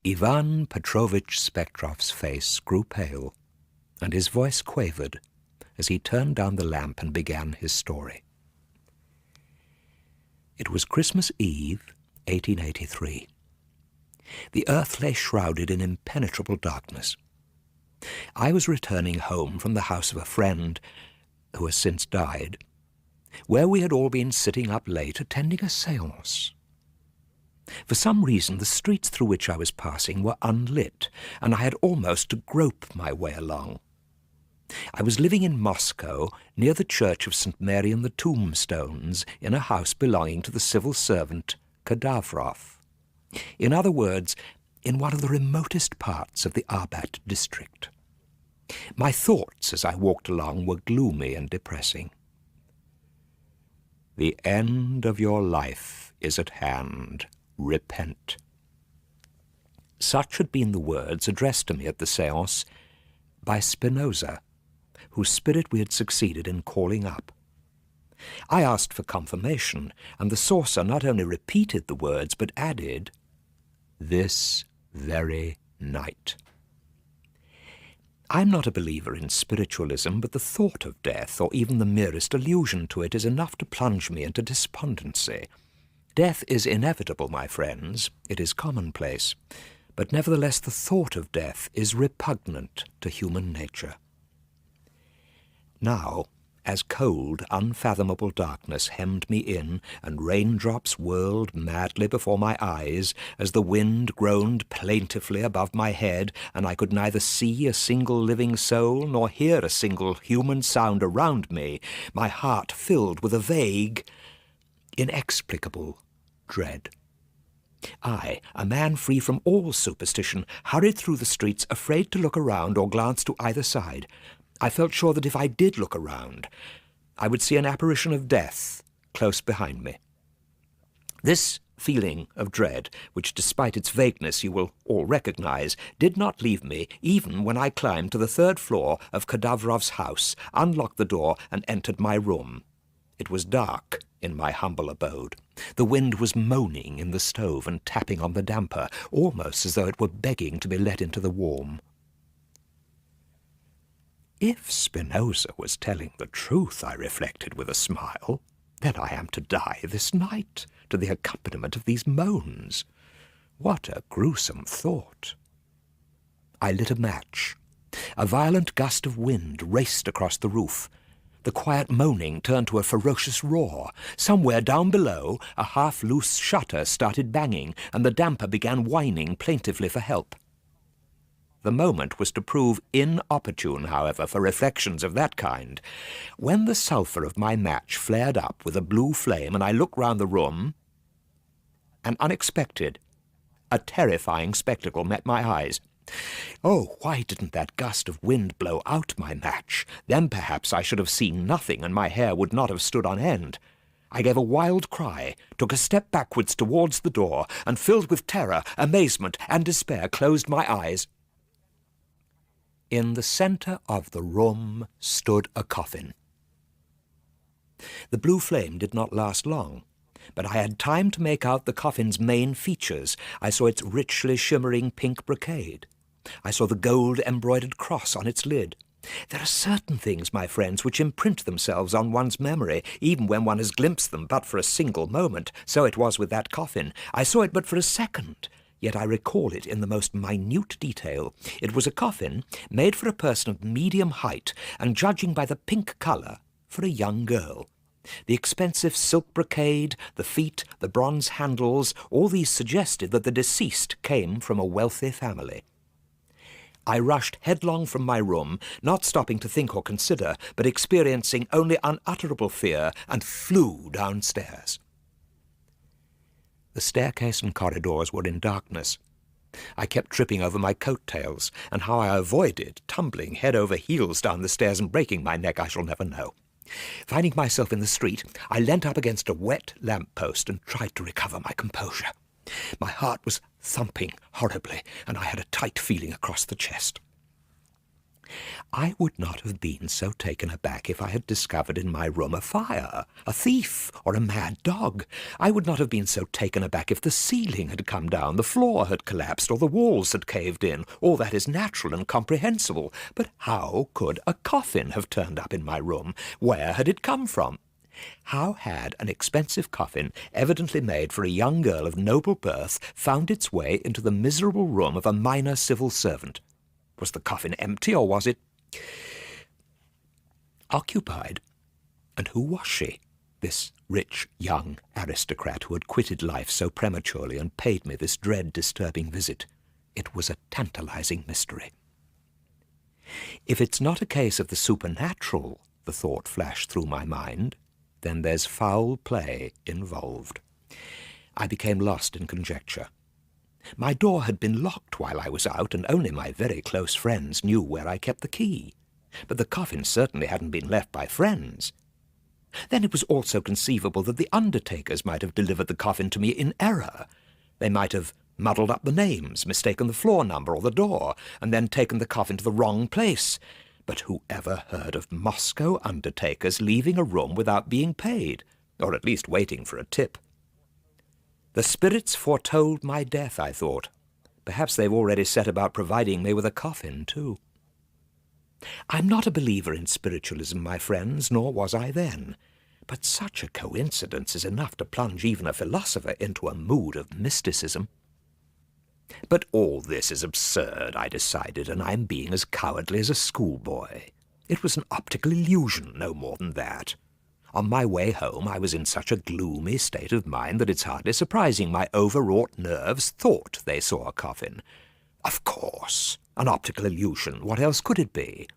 Ivan Petrovich Spektroff's face grew pale, and his voice quavered as he turned down the lamp and began his story. It was Christmas Eve, 1883. The earth lay shrouded in impenetrable darkness. I was returning home from the house of a friend who has since died, where we had all been sitting up late attending a séance. For some reason, the streets through which I was passing were unlit, and I had almost to grope my way along. I was living in Moscow, near the church of St. Mary and the Tombstones, in a house belonging to the civil servant Kadavroff. In other words, in one of the remotest parts of the Arbat district. My thoughts as I walked along were gloomy and depressing. "The end of your life is at hand. Repent." Such had been the words addressed to me at the séance by Spinoza, whose spirit we had succeeded in calling up. I asked for confirmation, and the sorcerer not only repeated the words, but added, "This very night." I'm not a believer in spiritualism, but the thought of death, or even the merest allusion to it, is enough to plunge me into despondency. Death is inevitable, my friends. It is commonplace. But nevertheless, the thought of death is repugnant to human nature. Now, as cold, unfathomable darkness hemmed me in, and raindrops whirled madly before my eyes, as the wind groaned plaintively above my head, and I could neither see a single living soul nor hear a single human sound around me, my heart filled with a vague, inexplicable dread. I, a man free from all superstition, hurried through the streets, afraid to look around or glance to either side. I felt sure that if I did look around, I would see an apparition of death close behind me. This feeling of dread, which despite its vagueness you will all recognize, did not leave me even when I climbed to the third floor of Kadavrov's house, unlocked the door, and entered my room. It was dark in my humble abode. The wind was moaning in the stove and tapping on the damper, almost as though it were begging to be let into the warm. If Spinoza was telling the truth, I reflected with a smile, then I am to die this night, to the accompaniment of these moans. What a gruesome thought! I lit a match. A violent gust of wind raced across the roof. The quiet moaning turned to a ferocious roar. Somewhere down below, a half-loose shutter started banging, and the damper began whining plaintively for help. The moment was to prove inopportune, however, for reflections of that kind. When the sulphur of my match flared up with a blue flame and I looked round the room, an unexpected, a terrifying spectacle met my eyes. Oh, why didn't that gust of wind blow out my match? Then perhaps I should have seen nothing and my hair would not have stood on end. I gave a wild cry, took a step backwards towards the door, and filled with terror, amazement, and despair, closed my eyes. In the centre of the room stood a coffin. The blue flame did not last long, but I had time to make out the coffin's main features. I saw its richly shimmering pink brocade. I saw the gold-embroidered cross on its lid. There are certain things, my friends, which imprint themselves on one's memory, even when one has glimpsed them but for a single moment. So it was with that coffin. I saw it but for a second, yet I recall it in the most minute detail. It was a coffin made for a person of medium height, and judging by the pink colour, for a young girl. The expensive silk brocade, the feet, the bronze handles, all these suggested that the deceased came from a wealthy family. I rushed headlong from my room, not stopping to think or consider, but experiencing only unutterable fear, and flew downstairs. The staircase and corridors were in darkness. I kept tripping over my coat-tails, and how I avoided tumbling head over heels down the stairs and breaking my neck I shall never know. Finding myself in the street, I leant up against a wet lamp-post and tried to recover my composure. My heart was thumping horribly, and I had a tight feeling across the chest. I would not have been so taken aback if I had discovered in my room a fire, a thief, or a mad dog. I would not have been so taken aback if the ceiling had come down, the floor had collapsed, or the walls had caved in. All that is natural and comprehensible. But how could a coffin have turned up in my room? Where had it come from? How had an expensive coffin, evidently made for a young girl of noble birth, found its way into the miserable room of a minor civil servant? Was the coffin empty, or was it occupied? And who was she, this rich young aristocrat who had quitted life so prematurely and paid me this dread, disturbing visit? It was a tantalizing mystery. If it's not a case of the supernatural, the thought flashed through my mind, then there's foul play involved. I became lost in conjecture. My door had been locked while I was out, and only my very close friends knew where I kept the key. But the coffin certainly hadn't been left by friends. Then it was also conceivable that the undertakers might have delivered the coffin to me in error. They might have muddled up the names, mistaken the floor number or the door, and then taken the coffin to the wrong place. But who ever heard of Moscow undertakers leaving a room without being paid, or at least waiting for a tip? The spirits foretold my death, I thought. Perhaps they've already set about providing me with a coffin, too. I'm not a believer in spiritualism, my friends, nor was I then. But such a coincidence is enough to plunge even a philosopher into a mood of mysticism. But all this is absurd, I decided, and I'm being as cowardly as a schoolboy. It was an optical illusion, no more than that. On my way home, I was in such a gloomy state of mind that it's hardly surprising my overwrought nerves thought they saw a coffin. Of course, an optical illusion. What else could it be?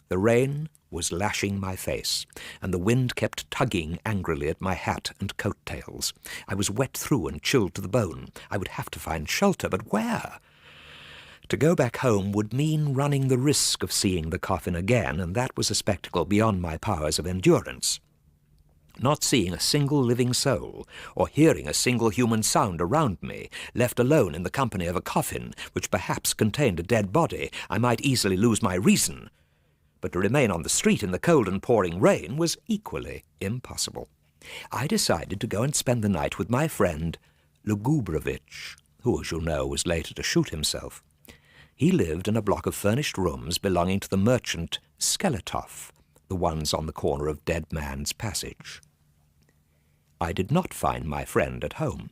The rain was lashing my face, and the wind kept tugging angrily at my hat and coat-tails. I was wet through and chilled to the bone. I would have to find shelter, but where? To go back home would mean running the risk of seeing the coffin again, and that was a spectacle beyond my powers of endurance. Not seeing a single living soul, or hearing a single human sound around me, left alone in the company of a coffin, which perhaps contained a dead body, I might easily lose my reason. But to remain on the street in the cold and pouring rain was equally impossible. I decided to go and spend the night with my friend Lugubrovich, who, as you know, was later to shoot himself. He lived in a block of furnished rooms belonging to the merchant Spektroff, the ones on the corner of Dead Man's Passage. I did not find my friend at home.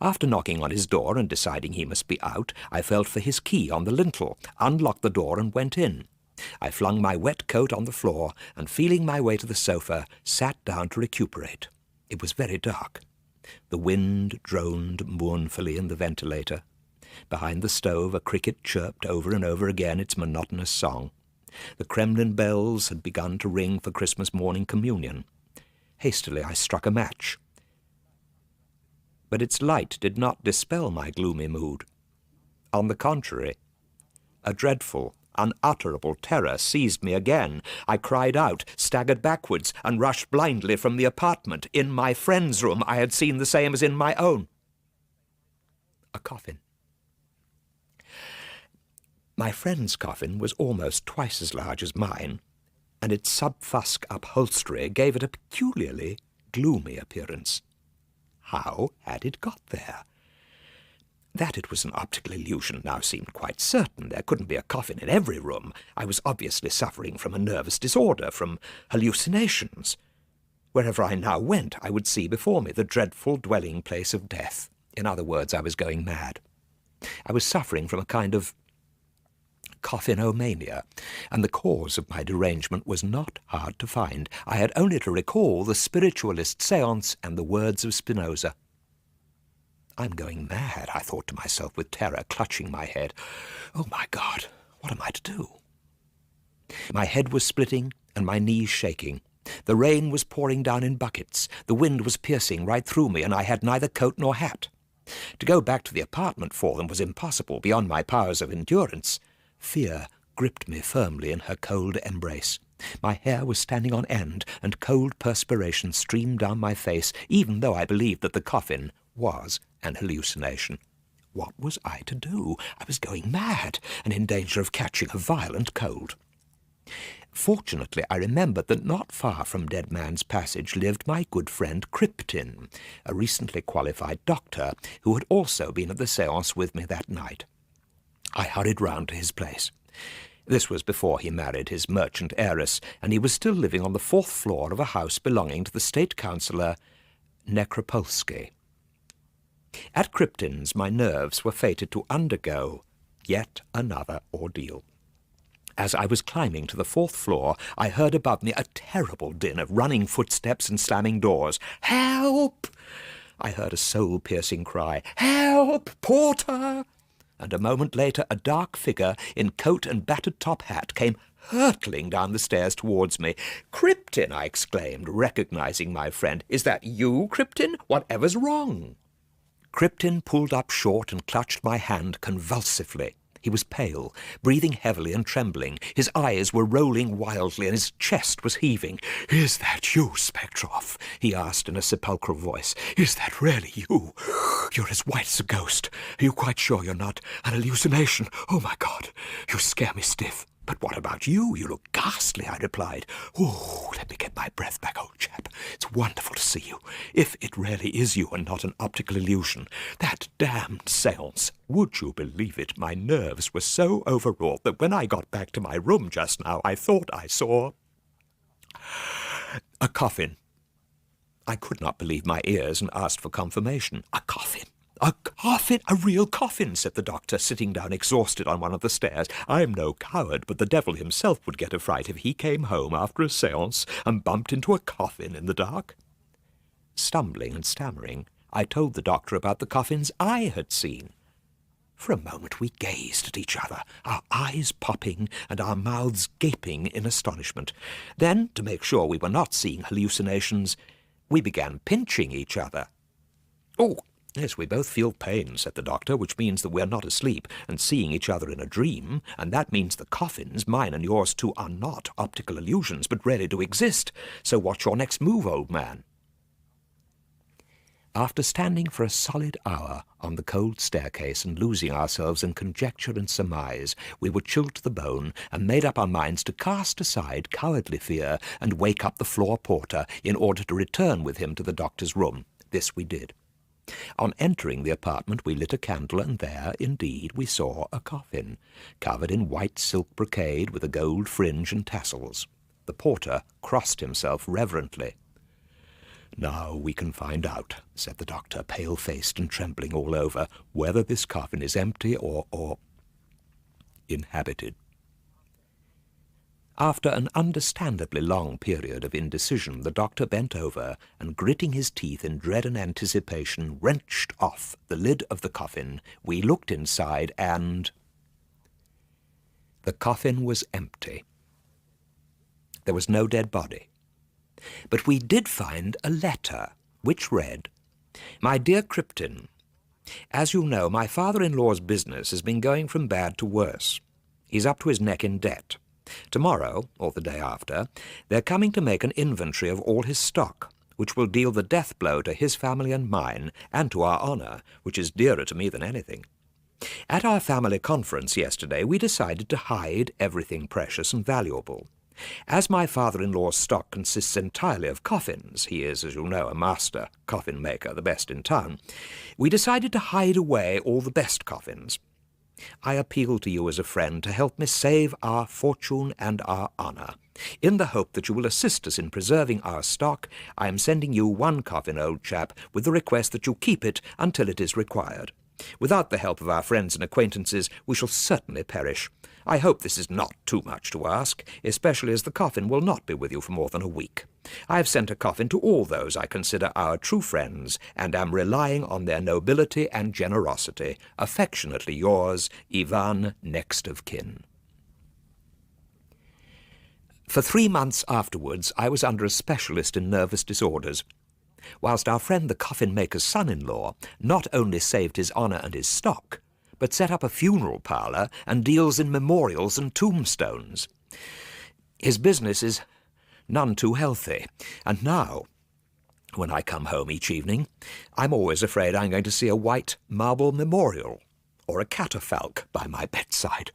After knocking on his door and deciding he must be out, I felt for his key on the lintel, unlocked the door and went in. I flung my wet coat on the floor and, feeling my way to the sofa, sat down to recuperate. It was very dark. The wind droned mournfully in the ventilator. Behind the stove a cricket chirped over and over again its monotonous song. The Kremlin bells had begun to ring for Christmas morning communion. Hastily I struck a match. But its light did not dispel my gloomy mood. On the contrary, a dreadful, unutterable terror seized me again. I cried out, staggered backwards, and rushed blindly from the apartment. In my friend's room I had seen the same as in my own. A coffin. My friend's coffin was almost twice as large as mine, and its sub-fusk upholstery gave it a peculiarly gloomy appearance. How had it got there? That it was an optical illusion now seemed quite certain. There couldn't be a coffin in every room. I was obviously suffering from a nervous disorder, from hallucinations. Wherever I now went, I would see before me the dreadful dwelling place of death. In other words, I was going mad. I was suffering from a kind of coffinomania, and the cause of my derangement was not hard to find. I had only to recall the spiritualist séance and the words of Spinoza. I'm going mad, I thought to myself with terror clutching my head. Oh, my God, what am I to do? My head was splitting and my knees shaking. The rain was pouring down in buckets. The wind was piercing right through me, and I had neither coat nor hat. To go back to the apartment for them was impossible, beyond my powers of endurance. Fear gripped me firmly in her cold embrace. My hair was standing on end, and cold perspiration streamed down my face, even though I believed that the coffin was an hallucination. What was I to do? I was going mad and in danger of catching a violent cold. Fortunately, I remembered that not far from Dead Man's Passage lived my good friend Kryptin, a recently qualified doctor who had also been at the séance with me that night. I hurried round to his place. This was before he married his merchant heiress, and he was still living on the 4th floor of a house belonging to the state councillor Nekropolsky. At Kryptin's, my nerves were fated to undergo yet another ordeal. As I was climbing to the 4th floor, I heard above me a terrible din of running footsteps and slamming doors. "Help!" I heard a soul-piercing cry. "Help! Porter!" And a moment later a dark figure in coat and battered top hat came hurtling down the stairs towards me. "Kryptin!" I exclaimed, recognizing my friend. "Is that you, Kryptin? Whatever's wrong?" Kryptin pulled up short and clutched my hand convulsively. He was pale, breathing heavily and trembling. His eyes were rolling wildly and his chest was heaving. "Is that you, Spektroff?" he asked in a sepulchral voice. "Is that really you? You're as white as a ghost. Are you quite sure you're not an hallucination? Oh, my God, you scare me stiff." "But what about you? You look ghastly," I replied. "Oh, let me get my breath back, old chap. It's wonderful to see you. If it really is you and not an optical illusion. That damned séance. Would you believe it? My nerves were so overwrought that when I got back to my room just now, I thought I saw a coffin." I could not believe my ears and asked for confirmation. "A coffin? A coffin? A real coffin," said the doctor, sitting down exhausted on one of the stairs. "I'm no coward, but the devil himself would get a fright if he came home after a séance and bumped into a coffin in the dark." Stumbling and stammering, I told the doctor about the coffins I had seen. For a moment we gazed at each other, our eyes popping and our mouths gaping in astonishment. Then, to make sure we were not seeing hallucinations, we began pinching each other. "Oh, yes, we both feel pain," said the doctor, "which means that we're not asleep and seeing each other in a dream, and that means the coffins, mine and yours too, are not optical illusions, but really do exist. So what's your next move, old man?" After standing for a solid hour on the cold staircase and losing ourselves in conjecture and surmise, we were chilled to the bone and made up our minds to cast aside cowardly fear and wake up the floor porter in order to return with him to the doctor's room. This we did. On entering the apartment, we lit a candle, and there, indeed, we saw a coffin, covered in white silk brocade with a gold fringe and tassels. The porter crossed himself reverently. "Now we can find out," said the doctor, pale-faced and trembling all over, "whether this coffin is empty or inhabited." After an understandably long period of indecision, the doctor bent over and, gritting his teeth in dread and anticipation, wrenched off the lid of the coffin. We looked inside, and the coffin was empty. There was no dead body. But we did find a letter, which read, "My dear Kryptin, as you know, my father-in-law's business has been going from bad to worse. He's up to his neck in debt. Tomorrow, or the day after, they're coming to make an inventory of all his stock, which will deal the death blow to his family and mine, and to our honor, which is dearer to me than anything. At our family conference yesterday, we decided to hide everything precious and valuable. As my father-in-law's stock consists entirely of coffins — he is, as you know, a master coffin maker, the best in town — we decided to hide away all the best coffins. I appeal to you as a friend to help me save our fortune and our honor. In the hope that you will assist us in preserving our stock, I am sending you one coffin, old chap, with the request that you keep it until it is required. Without the help of our friends and acquaintances, we shall certainly perish. I hope this is not too much to ask, especially as the coffin will not be with you for more than a week. I have sent a coffin to all those I consider our true friends, and am relying on their nobility and generosity. Affectionately yours, Ivan, next of kin." For 3 months afterwards, I was under a specialist in nervous disorders, whilst our friend the coffin-maker's son-in-law not only saved his honour and his stock, but set up a funeral parlour and deals in memorials and tombstones. His business is none too healthy, and now, when I come home each evening, I'm always afraid I'm going to see a white marble memorial or a catafalque by my bedside.